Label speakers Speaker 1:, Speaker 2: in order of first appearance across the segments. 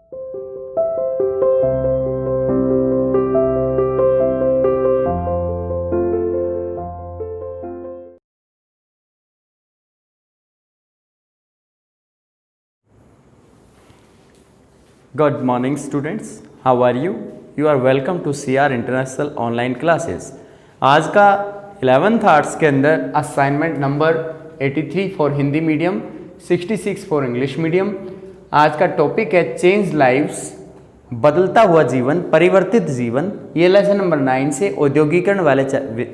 Speaker 1: Good morning students, how are you? You are welcome to CR International Online Classes. आज का 11th arts के अंदर assignment number 83 for Hindi medium, 66 for English medium. आज का topic है change lives, बदलता हुआ जीवन, परिवर्तित जीवन। ये लेसन नंबर 9 से औद्योगिकरण वाले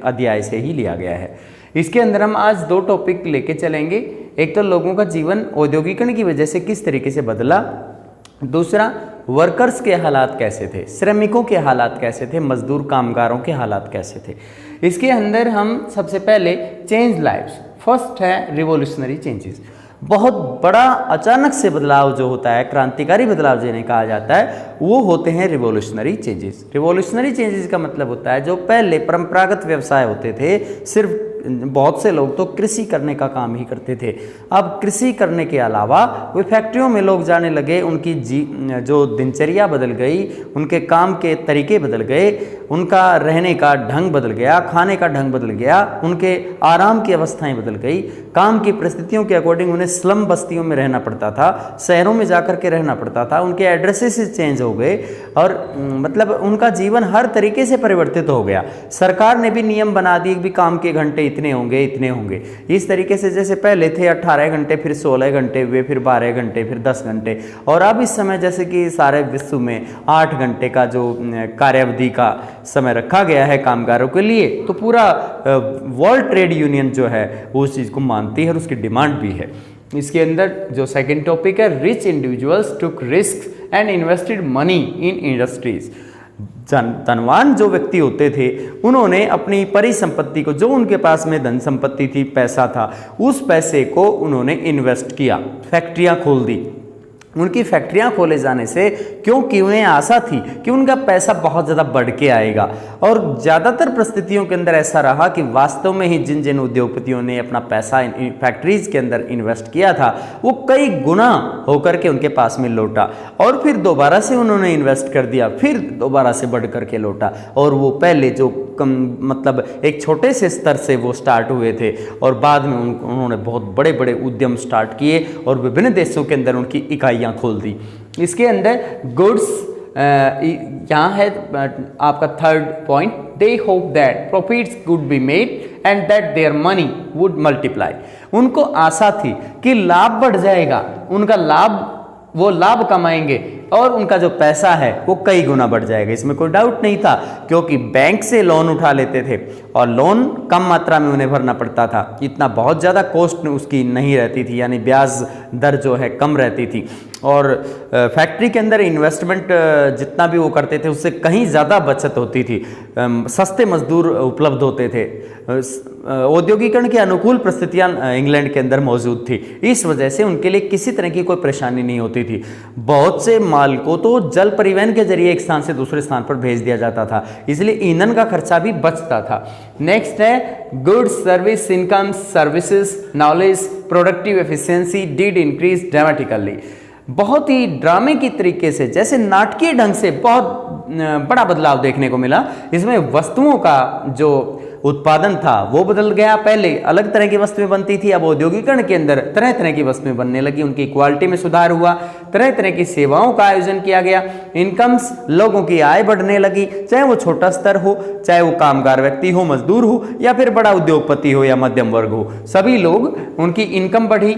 Speaker 1: अध्याय से ही लिया गया है। इसके अंदर हम आज दो टॉपिक लेके चलेंगे। एक तो लोगों का जीवन औद्योगिकरण की वजह से किस तरीके से बदला, दूसरा वर्कर्स के हालात कैसे थे, श्रमिकों के हालात कैसे थे, मजदूर कामगारों के हालात कैसे थे। इसके अंदर हम सबसे पहले चेंज लाइव्स, फर्स्ट है रिवोल्यूशनरी चेंजेस। बहुत बड़ा अचानक से बदलाव जो होता है, क्रांतिकारी बदलाव जिन्हें कहा जाता है, वो होते हैं रिवोल्यूशनरी चेंजेस। रिवोल्यूशनरी चेंजेस का मतलब होता है जो पहले परंपरागत व्यवसाय होते थे, सिर्फ बहुत से लोग तो कृषि करने का काम ही करते थे। अब कृषि करने के अलावा वे फैक्ट्रियों में लोग जाने लगे, उनकी जो दिनचर्या बदल गई, उनके काम के तरीके बदल गए, उनका रहने का ढंग बदल गया, खाने का ढंग बदल गया, उनके आराम की अवस्थाएं बदल गई। काम की परिस्थितियों के अकॉर्डिंग उन्हें स्लम बस्तियों में रहना पड़ता था, शहरों में जाकर के रहना पड़ता था, उनके एड्रेसेस चेंज हो गए और मतलब उनका जीवन हर तरीके से परिवर्तित हो गया। सरकार ने भी नियम बना दिए कि काम के घंटे इतने होंगे इतने होंगे। इस तरीके से जैसे पहले थे 18 घंटे, फिर 16 घंटे हुए, फिर 12 घंटे, फिर 10 घंटे, और अब इस समय जैसे कि सारे विश्व में 8 घंटे का जो कार्यावधि का समय रखा गया है कामगारों के लिए, तो पूरा वर्ल्ड ट्रेड यूनियन जो है वो उस चीज़ को मानती है और उसकी डिमांड भी है। इसके अंदर जो सेकंड टॉपिक है, rich individuals took risk and invested money in industries. धनवान जो व्यक्ति होते थे उन्होंने अपनी परिसंपत्ति को, जो उनके पास में धन संपत्ति थी, पैसा था, उस पैसे को उन्होंने इन्वेस्ट किया, फैक्ट्रियां खोल दी। उनकी फैक्ट्रियां खोले जाने से, क्योंकि उन्हें आशा थी कि उनका पैसा बहुत ज़्यादा बढ़ के आएगा, और ज़्यादातर परिस्थितियों के अंदर ऐसा रहा कि वास्तव में ही जिन जिन उद्योगपतियों ने अपना पैसा फैक्ट्रीज के अंदर इन्वेस्ट किया था वो कई गुना होकर के उनके पास में लौटा, और फिर दोबारा से उन्होंने इन्वेस्ट कर दिया, फिर दोबारा से बढ़ करके लौटा, और वो पहले जो मतलब एक छोटे से स्तर से वो स्टार्ट हुए थे और बाद में उन्होंने बहुत बड़े बड़े उद्यम स्टार्ट किए और विभिन्न देशों के अंदर उनकी इकाइयाँ खोल दी। इसके अंदर गुड्स, यहाँ है आपका third point, they hope that profits would be made and that their money would multiply. उनको आशा थी कि लाभ बढ़ जाएगा, उनका वो लाभ कमाएंगे और उनका जो पैसा है वो कई गुना बढ़ जाएगा। इसमें कोई डाउट नहीं था, क्योंकि बैंक से लोन उठा लेते थे और लोन कम मात्रा में उन्हें भरना पड़ता था, इतना बहुत ज़्यादा कॉस्ट उसकी नहीं रहती थी, यानी ब्याज दर जो है कम रहती थी, और फैक्ट्री के अंदर इन्वेस्टमेंट जितना भी वो करते थे उससे कहीं ज़्यादा बचत होती थी, सस्ते मजदूर उपलब्ध होते थे, औद्योगिकरण की अनुकूल परिस्थितियाँ इंग्लैंड के अंदर मौजूद थी। इस वजह से उनके लिए किसी तरह की कोई परेशानी नहीं होती थी। बहुत से माल को तो जल परिवहन के जरिए एक स्थान से दूसरे स्थान पर भेज दिया जाता था, इसलिए ईंधन का खर्चा भी बचता था। नेक्स्ट है goods, service, income, services, knowledge, productive efficiency did increase dramatically. बहुत ही ड्रामे की तरीके से, जैसे नाटकीय ढंग से बहुत बड़ा बदलाव देखने को मिला। इसमें वस्तुओं का जो उत्पादन था वो बदल गया। पहले अलग तरह की वस्तुएं बनती थी, अब औद्योगिकरण के अंदर तरह तरह की वस्तुएं बनने लगी, उनकी क्वालिटी में सुधार हुआ, तरह तरह की सेवाओं का आयोजन किया गया। इनकम्स, लोगों की आय बढ़ने लगी, चाहे वो छोटा स्तर हो, चाहे वो कामगार व्यक्ति हो, मजदूर हो, या फिर बड़ा उद्योगपति हो या मध्यम वर्ग हो, सभी लोग, उनकी इनकम बढ़ी।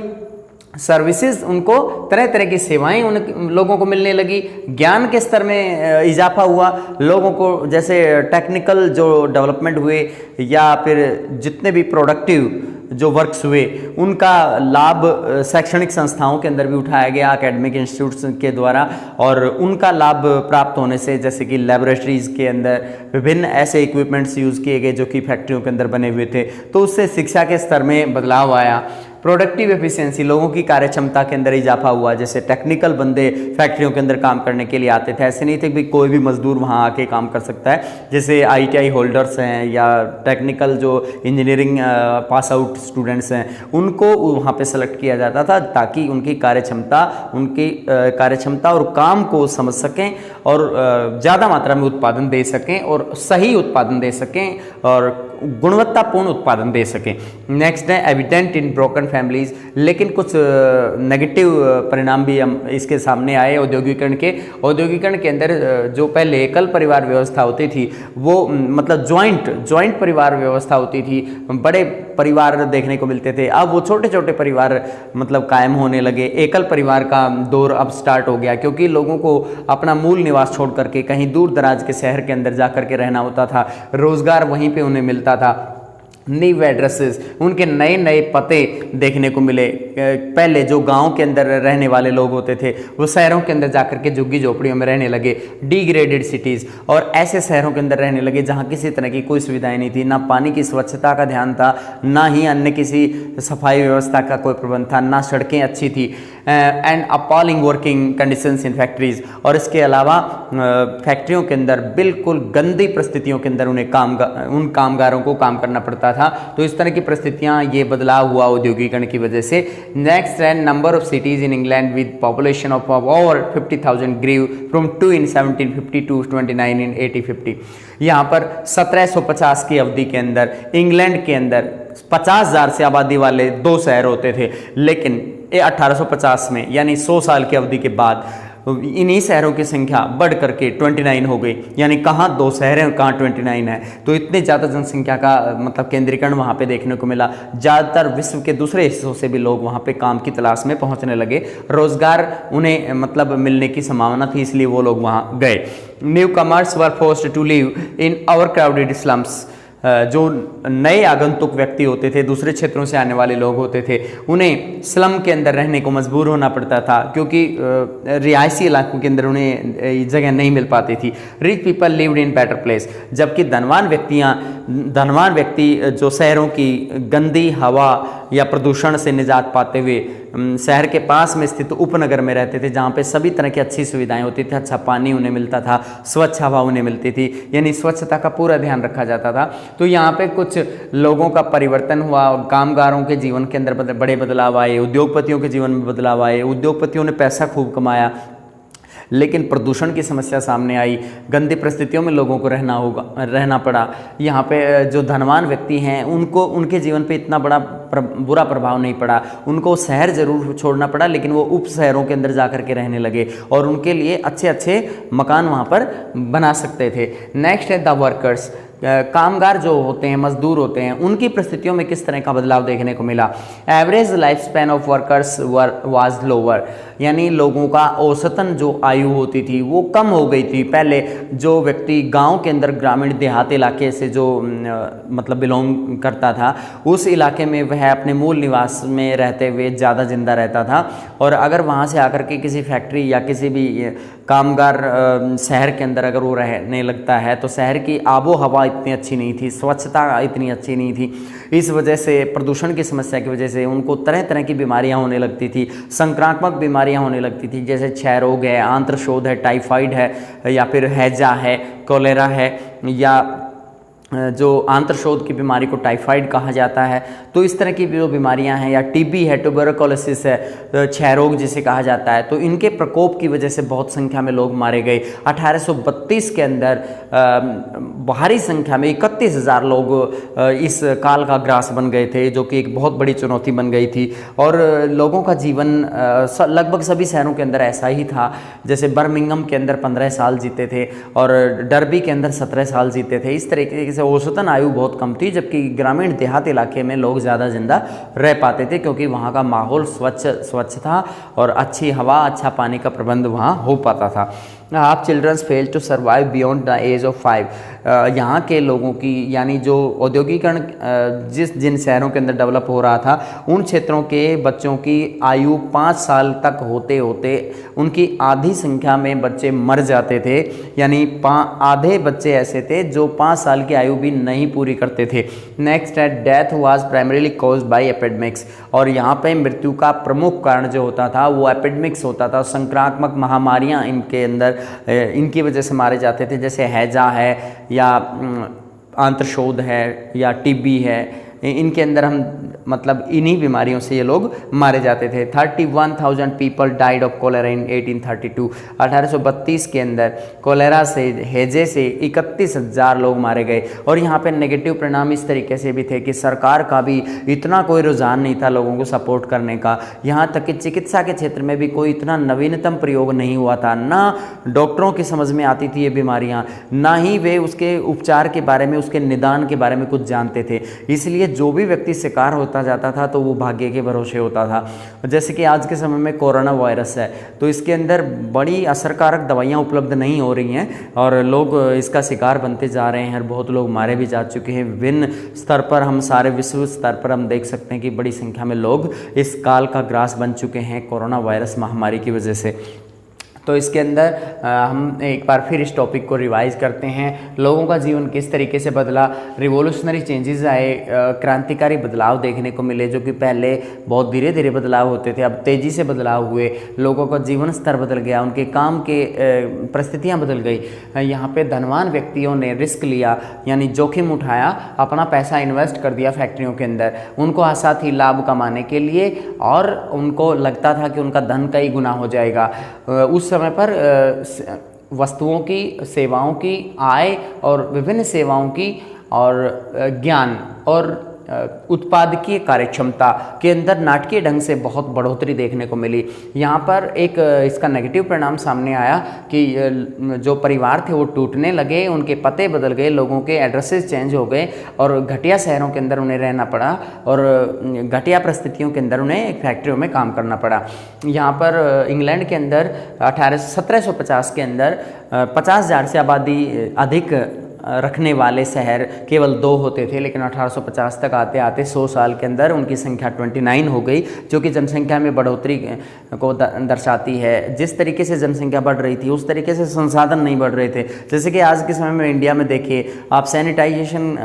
Speaker 1: सर्विसेज, उनको तरह तरह की सेवाएं उन लोगों को मिलने लगी। ज्ञान के स्तर में इजाफा हुआ, लोगों को जैसे टेक्निकल जो डेवलपमेंट हुए या फिर जितने भी प्रोडक्टिव जो वर्क्स हुए उनका लाभ शैक्षणिक संस्थाओं के अंदर भी उठाया गया, एकेडमिक इंस्टीट्यूट्स के द्वारा, और उनका लाभ प्राप्त होने से जैसे कि लेबोरेटरीज के अंदर विभिन्न ऐसे इक्विपमेंट्स यूज़ किए गए जो कि फैक्ट्रियों के अंदर बने हुए थे, तो उससे शिक्षा के स्तर में बदलाव आया। प्रोडक्टिव एफिशिएंसी, लोगों की कार्य क्षमता के अंदर इजाफा हुआ। जैसे टेक्निकल बंदे फैक्ट्रियों के अंदर काम करने के लिए आते थे, ऐसे नहीं थे कि कोई भी मजदूर वहाँ आके काम कर सकता है। जैसे ITI होल्डर्स हैं या टेक्निकल जो इंजीनियरिंग पास आउट स्टूडेंट्स हैं, उनको वहाँ पे सेलेक्ट किया जाता था ताकि उनकी कार्य क्षमता और काम को समझ सकें और ज़्यादा मात्रा में उत्पादन दे सकें और सही उत्पादन दे सकें और गुणवत्तापूर्ण उत्पादन दे सकें। नेक्स्ट है एविडेंट इन ब्रोकन फैमिलीज, लेकिन कुछ नेगेटिव परिणाम भी हम इसके सामने आए औद्योगिकरण के अंदर। जो पहले एकल परिवार व्यवस्था होती थी वो मतलब ज्वाइंट परिवार व्यवस्था होती थी, बड़े परिवार देखने को मिलते थे। अब वो छोटे छोटे परिवार मतलब कायम होने लगे, एकल परिवार का दौर अब स्टार्ट हो गया, क्योंकि लोगों को अपना मूल निवास छोड़ करके कहीं दूर दराज के शहर के अंदर जा करके रहना होता था, रोजगार वहीं पे उन्हें मिलता था। न्यू एड्रेसेस, उनके नए नए पते देखने को मिले। पहले जो गांव के अंदर रहने वाले लोग होते थे वो शहरों के अंदर जाकर के झुग्गी झोपड़ियों में रहने लगे, डिग्रेडेड सिटीज़, और ऐसे शहरों के अंदर रहने लगे जहां किसी तरह की कोई सुविधाएं नहीं थी, ना पानी की स्वच्छता का ध्यान था, ना ही अन्य किसी सफाई व्यवस्था का कोई प्रबंध था, ना सड़कें अच्छी थी, and appalling working conditions in factories. और इसके अलावा फैक्ट्रियों के अंदर बिल्कुल गंदी परिस्थितियों के अंदर उन कामगारों को काम करना पड़ता था। तो इस तरह की परिस्थितियां, ये बदलाव हुआ औद्योगिकरण की वजह से। नेक्स्ट है number of cities in England with population of over 50,000 grew from 2 in 1750 to 29 in 1850। यहाँ पर 1750 की अवधि के अंदर इंग्लैंड के अंदर 50,000 से आबादी वाले 2 शहर होते थे, लेकिन 1850 में यानी 100 साल की अवधि के बाद इन्हीं शहरों की संख्या बढ़ करके 29 हो गई। यानी कहाँ 2 शहर हैं, कहाँ 29 है। तो इतने ज़्यादा जनसंख्या का मतलब केंद्रीकरण वहाँ पे देखने को मिला। ज़्यादातर विश्व के दूसरे हिस्सों से भी लोग वहाँ पे काम की तलाश में पहुँचने लगे, रोजगार उन्हें मतलब मिलने की संभावना थी, इसलिए वो लोग वहाँ गए। Newcomers were forced to live in overcrowded slums, जो नए आगंतुक व्यक्ति होते थे, दूसरे क्षेत्रों से आने वाले लोग होते थे, उन्हें स्लम के अंदर रहने को मजबूर होना पड़ता था, क्योंकि रिहायशी इलाकों के अंदर उन्हें जगह नहीं मिल पाती थी। Rich people lived in better place, जबकि धनवान व्यक्ति जो शहरों की गंदी हवा या प्रदूषण से निजात पाते हुए शहर के पास में स्थित उपनगर में रहते थे, जहाँ पे सभी तरह की अच्छी सुविधाएं होती थी, अच्छा पानी उन्हें मिलता था, स्वच्छ हवा उन्हें मिलती थी, यानी स्वच्छता का पूरा ध्यान रखा जाता था। तो यहाँ पे कुछ लोगों का परिवर्तन हुआ, कामगारों के जीवन के अंदर बड़े बदलाव आए, उद्योगपतियों के जीवन में बदलाव आए, उद्योगपतियों ने पैसा खूब कमाया, लेकिन प्रदूषण की समस्या सामने आई, गंदी परिस्थितियों में लोगों को रहना पड़ा। यहाँ पे जो धनवान व्यक्ति हैं उनको उनके जीवन पे इतना बुरा प्रभाव नहीं पड़ा, उनको शहर जरूर छोड़ना पड़ा, लेकिन वो उप शहरों के अंदर जा कर के रहने लगे और उनके लिए अच्छे अच्छे मकान वहाँ पर बना सकते थे। नेक्स्ट है द वर्कर्स, कामगार जो होते हैं, मजदूर होते हैं, उनकी परिस्थितियों में किस तरह का बदलाव देखने को मिला। Average life span of workers was lower, यानी लोगों का औसतन जो आयु होती थी वो कम हो गई थी। पहले जो व्यक्ति गांव के अंदर ग्रामीण देहात इलाके से जो मतलब बिलोंग करता था, उस इलाके में वह अपने मूल निवास में रहते हुए ज़्यादा जिंदा रहता था, और अगर वहाँ से आकर के किसी फैक्ट्री या किसी भी कामगार शहर के अंदर अगर वो रहने लगता है तो शहर की आबो हवा इतनी अच्छी नहीं थी, स्वच्छता इतनी अच्छी नहीं थी। इस वजह से प्रदूषण की समस्या की वजह से उनको तरह तरह की बीमारियां होने लगती थी, संक्रामक बीमारियां होने लगती थी, जैसे क्षय रोग है, आंत्रशोथ है, टाइफाइड है, या फिर हैजा है, कोलेरा है, या जो आंत्रशोथ की बीमारी को टाइफाइड कहा जाता है। तो इस तरह की जो बीमारियां हैं, या टीबी है, ट्यूबरकुलोसिस है, क्षय रोग जिसे कहा जाता है, तो इनके प्रकोप की वजह से बहुत संख्या में लोग मारे गए। 1832 के अंदर भारी संख्या में 31,000 लोग इस काल का ग्रास बन गए थे, जो कि एक बहुत बड़ी चुनौती बन गई थी। और लोगों का जीवन लगभग सभी शहरों के अंदर ऐसा ही था, जैसे बर्मिंघम के अंदर 15 साल जीते थे और डर्बी के अंदर 17 साल जीते थे। इस तरीके से औसतन आयु बहुत कम थी, जबकि ग्रामीण देहात इलाके में लोग ज़्यादा जिंदा रह पाते थे, क्योंकि वहाँ का माहौल स्वच्छ था और अच्छी हवा, अच्छा पानी का प्रबंध वहाँ हो पाता था। Half childrens fail to survive beyond the age of 5। यहाँ के लोगों की यानी जो औद्योगिकरण जिन शहरों के अंदर डेवलप हो रहा था उन क्षेत्रों के बच्चों की आयु 5 साल तक होते होते उनकी आधी संख्या में बच्चे मर जाते थे। यानी आधे बच्चे ऐसे थे जो 5 साल की आयु भी नहीं पूरी करते थे। नेक्स्ट है death was primarily caused by epidemics. और यहाँ पे मृत्यु का प्रमुख कारण जो होता था वो एपिडेमिक्स होता था। संक्रामक महामारियाँ इनके अंदर इनकी वजह से मारे जाते थे, जैसे हैजा है या आंत्रशोथ है या टीबी है। इनके अंदर हम मतलब इन्हीं बीमारियों से ये लोग मारे जाते थे। 31,000 पीपल डाइड ऑफ कोलेरा इन 1832। 1832 के अंदर कोलेरा से हैजे से 31,000 लोग मारे गए। और यहाँ पे नेगेटिव परिणाम इस तरीके से भी थे कि सरकार का भी इतना कोई रुझान नहीं था लोगों को सपोर्ट करने का। यहाँ तक कि चिकित्सा के क्षेत्र में भी कोई इतना नवीनतम प्रयोग नहीं हुआ था। ना डॉक्टरों की समझ में आती थी ये बीमारियाँ, ना ही वे उसके उपचार के बारे में, उसके निदान के बारे में कुछ जानते थे। इसलिए जो भी व्यक्ति शिकार होता जाता था तो वो भाग्य के भरोसे होता था। जैसे कि आज के समय में कोरोना वायरस है तो इसके अंदर बड़ी असरकारक दवाइयाँ उपलब्ध नहीं हो रही हैं और लोग इसका शिकार बनते जा रहे हैं और बहुत लोग मारे भी जा चुके हैं। विभिन्न स्तर पर हम सारे विश्व स्तर पर हम देख सकते हैं कि बड़ी संख्या में लोग इस काल का ग्रास बन चुके हैं कोरोना वायरस महामारी की वजह से। तो इसके अंदर हम एक बार फिर इस टॉपिक को रिवाइज करते हैं। लोगों का जीवन किस तरीके से बदला, रिवोल्यूशनरी चेंजेस आए, क्रांतिकारी बदलाव देखने को मिले जो कि पहले बहुत धीरे धीरे बदलाव होते थे, अब तेज़ी से बदलाव हुए। लोगों का जीवन स्तर बदल गया, उनके काम के परिस्थितियाँ बदल गई। यहाँ पे धनवान व्यक्तियों ने रिस्क लिया यानी जोखिम उठाया, अपना पैसा इन्वेस्ट कर दिया फैक्ट्रियों के अंदर। उनको आशा थी लाभ कमाने के लिए और उनको लगता था कि उनका धन कई गुना हो जाएगा। उस समय पर वस्तुओं की, सेवाओं की, आय और विभिन्न सेवाओं की और ज्ञान और उत्पादकीय कार्यक्षमता के अंदर नाटकीय ढंग से बहुत बढ़ोतरी देखने को मिली। यहाँ पर एक इसका नेगेटिव परिणाम सामने आया कि जो परिवार थे वो टूटने लगे, उनके पते बदल गए, लोगों के एड्रेसेस चेंज हो गए और घटिया शहरों के अंदर उन्हें रहना पड़ा और घटिया परिस्थितियों के अंदर उन्हें फैक्ट्रियों में काम करना पड़ा। यहाँ पर इंग्लैंड के अंदर 1750 के अंदर 50,000 से आबादी अधिक रखने वाले शहर केवल 2 होते थे, लेकिन 1850 तक आते आते 100 साल के अंदर उनकी संख्या 29 हो गई, जो कि जनसंख्या में बढ़ोतरी को दर्शाती है। जिस तरीके से जनसंख्या बढ़ रही थी उस तरीके से संसाधन नहीं बढ़ रहे थे। जैसे कि आज के समय में इंडिया में देखिए आप, सैनिटाइजेशन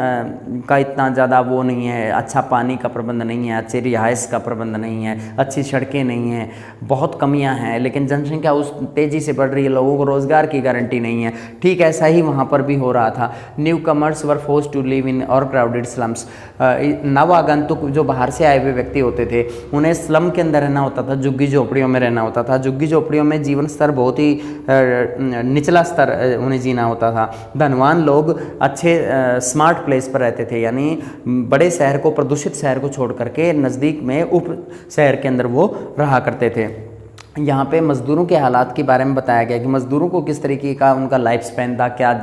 Speaker 1: का इतना ज़्यादा वो नहीं है, अच्छा पानी का प्रबंध नहीं है, अच्छी रिहाइश का प्रबंध नहीं है, अच्छी सड़कें नहीं हैं, बहुत कमियाँ हैं। लेकिन जनसंख्या उस तेज़ी से बढ़ रही है, लोगों को रोज़गार की गारंटी नहीं है। ठीक ऐसा ही वहाँ पर भी हो रहा था। Newcomers were forced to live in overcrowded slums. नव आगंतुक जो बाहर से आए हुए व्यक्ति होते थे उन्हें स्लम के अंदर रहना होता था, झुग्गी झोपड़ियों में रहना होता था। झुग्गी झोपड़ियों में जीवन स्तर बहुत ही निचला स्तर उन्हें जीना होता था। धनवान लोग अच्छे स्मार्ट प्लेस पर रहते थे, यानी बड़े शहर को, प्रदूषित शहर को छोड़ करके नज़दीक में उप शहर के अंदर वो रहा करते थे। यहाँ पे मज़दूरों के हालात के बारे में बताया गया कि मज़दूरों को किस तरीके का उनका लाइफ स्पैन था, क्या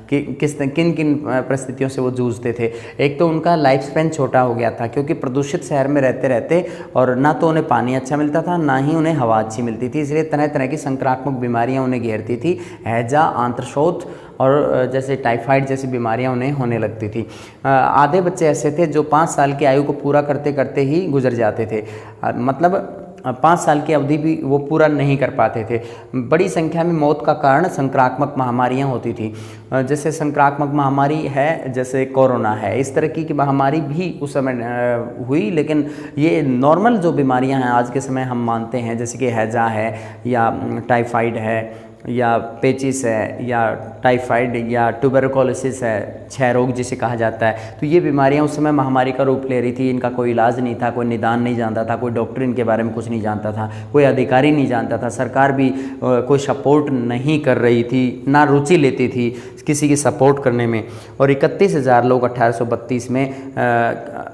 Speaker 1: किन किन परिस्थितियों से वो जूझते थे। एक तो उनका लाइफ स्पैन छोटा हो गया था क्योंकि प्रदूषित शहर में रहते रहते और ना तो उन्हें पानी अच्छा मिलता था ना ही उन्हें हवा अच्छी मिलती थी, इसलिए तरह तरह की संक्रामक बीमारियाँ उन्हें घेरती थी। हैजा, आंत्रशोथ और जैसे टाइफाइड जैसी बीमारियां उन्हें होने लगती थी। आधे बच्चे ऐसे थे जो 5 साल की आयु को पूरा करते करते ही गुजर जाते थे, मतलब 5 साल की अवधि भी वो पूरा नहीं कर पाते थे। बड़ी संख्या में मौत का कारण संक्रामक महामारियां होती थी। जैसे संक्रामक महामारी है, जैसे कोरोना है, इस तरह की महामारी भी उस समय हुई, लेकिन ये नॉर्मल जो बीमारियां हैं आज के समय हम मानते हैं, जैसे कि हैजा है या टाइफाइड है या पेचिस है या टाइफाइड या ट्यूबरकुलोसिस है, क्षय रोग जिसे कहा जाता है। तो ये बीमारियां उस समय महामारी का रूप ले रही थी। इनका कोई इलाज नहीं था, कोई निदान नहीं जानता था, कोई डॉक्टर इनके बारे में कुछ नहीं जानता था, कोई अधिकारी नहीं जानता था, सरकार भी कोई सपोर्ट नहीं कर रही थी, ना रुचि लेती थी किसी की सपोर्ट करने में। और 31,000 लोग 1832 में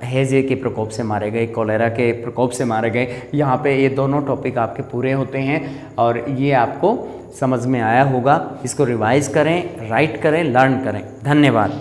Speaker 1: हैजे के प्रकोप से मारे गए, कोलेरा के प्रकोप से मारे गए। यहाँ पे ये दोनों टॉपिक आपके पूरे होते हैं और ये आपको समझ में आया होगा। इसको रिवाइज करें, राइट करें, लर्न करें। धन्यवाद।